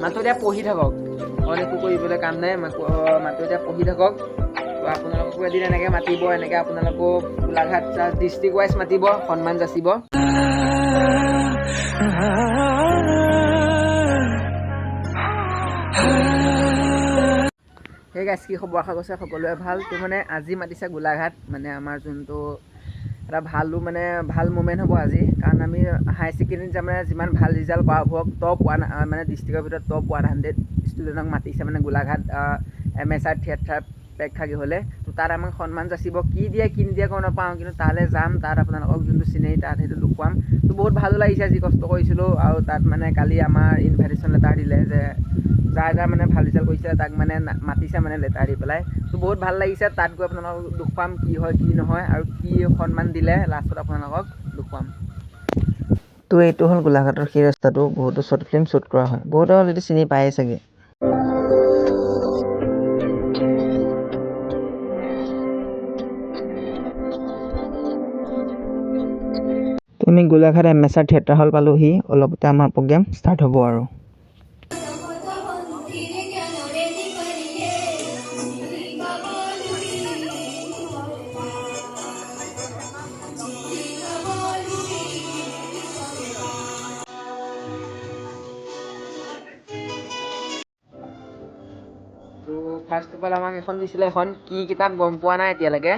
মাত্ৰ এতিয়া পঢ়ি থাকক, অইন একো কৰিবলৈ কাম নাই। মাত্ৰ এতিয়া পঢ়ি থাকক। তো আপোনালোককো এদিন এনেকৈ মাতিব, এনেকৈ আপোনালোকো গোলাঘাট ডিষ্ট্ৰিক্ট ৱাইজ মাতিব, সন্মান যাচিব। সেই গাইজ, কি খবৰ? আশা কৰিছে সকলোৱে ভাল। তো মানে আজি মাতিছে গোলাঘাট, মানে আমাৰ যোনটো এটা ভাল মুমেণ্ট হ'ব আজি। কাৰণ আমি হায়াৰ ছেকেণ্ডেৰীত মানে যিমান ভাল ৰিজাল্ট কৰা হওক, টপ 1 মানে ডিষ্ট্ৰিক্টৰ ভিতৰত টপ 100 ষ্টুডেণ্টক মাতিছে মানে গোলাঘাট MSR থিয়েটাৰ প্ৰেক্ষাগৃহলৈ। তো তাত আমাক সন্মান যাচিব। কি দিয়ে কি নিদিয়ে গম নাপাওঁ, কিন্তু তালৈ যাম। তাত আপোনালোকক যোনটো চিনেৰী তাত সেইটো দেখুৱাম। তো বহুত ভালো লাগিছে, যি কষ্ট কৰিছিলোঁ। আৰু তাত মানে কালি আমাৰ ইনভাইটেশ্যন লেটাৰ দিলে যে যাৰ মানে ভাল ৰিজাল্ট কৰিছে তাক মানে মাতিছে মানে লেটাৰ দি পেলাই। তো বহুত ভাল লাগিছে। তাত গৈ আপোনালোকক দেখুৱাম কি হয় কি নহয়, আৰু কি সন্মান দিলে লাষ্টত আপোনালোকক দেখুৱাম। তো এইটো হ'ল গোলাঘাটৰ সেই ৰাস্তাটো, বহুতো শ্বৰ্ট ফিল্ম শ্বুট কৰা হয়। বহুতে অলৰেডি চিনি পায়েই চাগে। আমি গোলাঘাট MSR থিয়েটাৰ হল পালোহি। অলপতে আমাৰ প্ৰগ্ৰেম ষ্টাৰ্ট হ'ব আৰু। তো ফাৰ্ষ্ট অফ অল আমাক এখন দিছিলে, এখন কি কিতাপ গম পোৱা নাই এতিয়ালৈকে,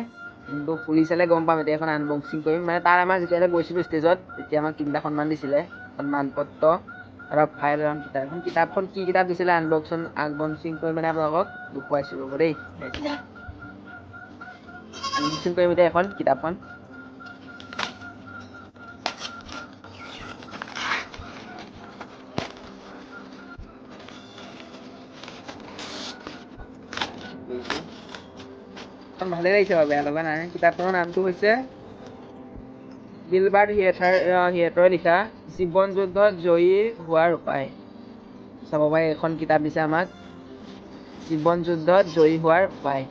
কিন্তু খুলি চালে গম পাম। এতিয়া এখন আনবক্সিং কৰিম। মানে তাৰ আমাৰ যেতিয়ালৈ গৈছিলোঁ ষ্টেজত, তেতিয়া আমাক 3টা সন্মান দিছিলে, সন্মানপত্ৰ আৰু ফাইল আৰু কিতাপ। এখন কিতাপখন কি কিতাপ দিছিলে আনবক্সিং কৰি মানে আপোনালোকক দেখুৱাইছোঁ ৰ'ব দেই। আনবক্সিং কৰিম এতিয়া এখন কিতাপখন। ভালেই লাগিছে বাৰু, বেয়া লগা নাই। কিতাপখনৰ নামটো হৈছে গিলবাৰ্ট হিয়েটৰে লিখা জীৱন যুদ্ধত জয়ী হোৱাৰ উপায়। চাব পাৰে, এখন কিতাপ দিছে আমাক, জীৱন যুদ্ধত জয়ী হোৱাৰ উপায়।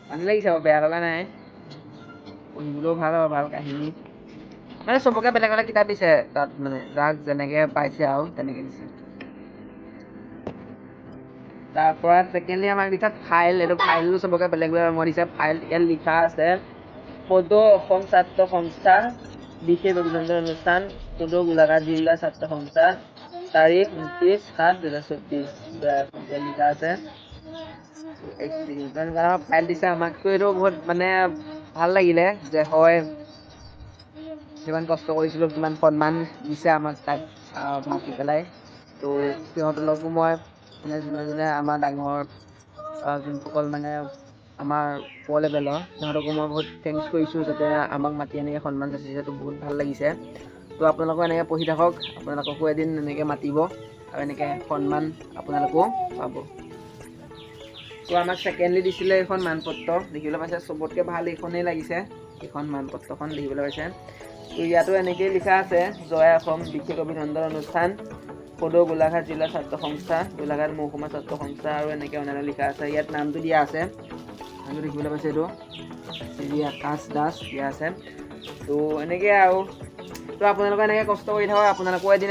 ভালেই লাগিছে বাৰু, বেয়া লগা নাই। পঢ়িবলৈও ভাল আৰু ভাল কাহিনী। মানে চবকে বেলেগ বেলেগ কিতাপ দিছে তাত, মানে যাক যেনেকৈ পাইছে আৰু তেনেকৈ দিছে। তাৰপৰা ছেকেণ্ডলি আমাক দিছে ফাইল। এইটো ফাইলটো চবকে বেলেগ বেলেগ ৰঙৰ দিছে। ফাইল ইয়াত লিখা আছে সদৌ অসম ছাত্ৰ সংস্থা বিশেষ অভিনন্দন অনুষ্ঠান, সদৌ গোলাঘাট জিলা ছাত্ৰ সংস্থা, তাৰিখ 29/7/2024 লিখা আছে। ফাইল দিছে আমাক। তো এইটো বহুত মানে ভাল লাগিলে যে হয়, যিমান কষ্ট কৰিছিলোঁ কিমান সন্মান দিছে আমাক তাক মাতি পেলাই। তো সিহঁতলৈকো মই মানে যোনে আমাৰ ডাঙৰ যোনসকল মানে আমাৰ ওপৰ লেভেলৰ, সিহঁতকো মই বহুত থেংকছ কৰিছোঁ, যাতে আমাক মাতি এনেকৈ সন্মান যাচিছে। তো বহুত ভাল লাগিছে। তো আপোনালোকো এনেকৈ পঢ়ি থাকক, আপোনালোককো এদিন এনেকৈ মাতিব আৰু এনেকৈ সন্মান আপোনালোকেও পাব। তো আমাক ছেকেণ্ডলি দিছিলে এইখন মানপত্ৰ, দেখিবলৈ পাইছে। চবতকৈ ভাল এইখনেই লাগিছে, এইখন মানপত্ৰখন দেখিবলৈ পাইছে। তো ইয়াতো এনেকৈয়ে লিখা আছে জয় অসম বিশেষ অভিনন্দন অনুষ্ঠান, সদৌ গোলাঘাট জিলা ছাত্ৰ সংস্থা, গোলাঘাট মহকুমা ছাত্ৰ সংস্থা, আৰু এনেকৈ অন্যান্য লিখা আছে। ইয়াত নামটো দিয়া আছে, নামটো দেখিবলৈ পাইছে, এইটো শ্ৰী আকাশ দাস দিয়া আছে। তো এনেকৈ আৰু। তো আপোনালোকে এনেকৈ কষ্ট কৰি থাকক, আপোনালোকেও এদিন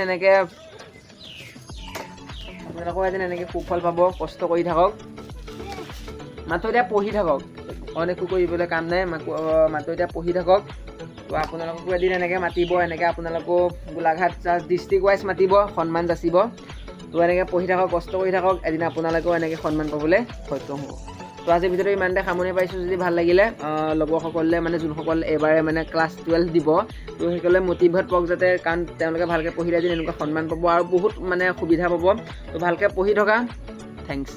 এনেকৈ সুফল পাব। কষ্ট কৰি থাকক, মাত্ৰ এতিয়া পঢ়ি থাকক, অইন একো কৰিবলৈ কাম নাই। মাত্ৰ এতিয়া পঢ়ি থাকক। তো আপোনালোককো এদিন এনেকৈ মাতিব, এনেকৈ আপোনালোকো গোলাঘাট ডিষ্ট্ৰিক্ট ৱাইজ মাতিব, সন্মান যাচিব। তো এনেকৈ পঢ়ি থাকক, কষ্ট কৰি থাকক, এদিন আপোনালোকেও এনেকৈ সন্মান পাবলৈ সক্ষম হ'ব। তো আজি ভিডিঅ'টো ইমানতে সামৰণি পাইছোঁ। যদি ভাল লাগিলে লগৰসকলে, মানে যোনসকল এবাৰে মানে ক্লাছ 12 দিব, তো সেইসকলে মটিভেট পাওক যাতে, কাৰণ তেওঁলোকে ভালকৈ পঢ়িলে এদিন এনেকুৱা সন্মান পাব আৰু বহুত মানে সুবিধা পাব। তো ভালকৈ পঢ়ি থকা। থেংকছ।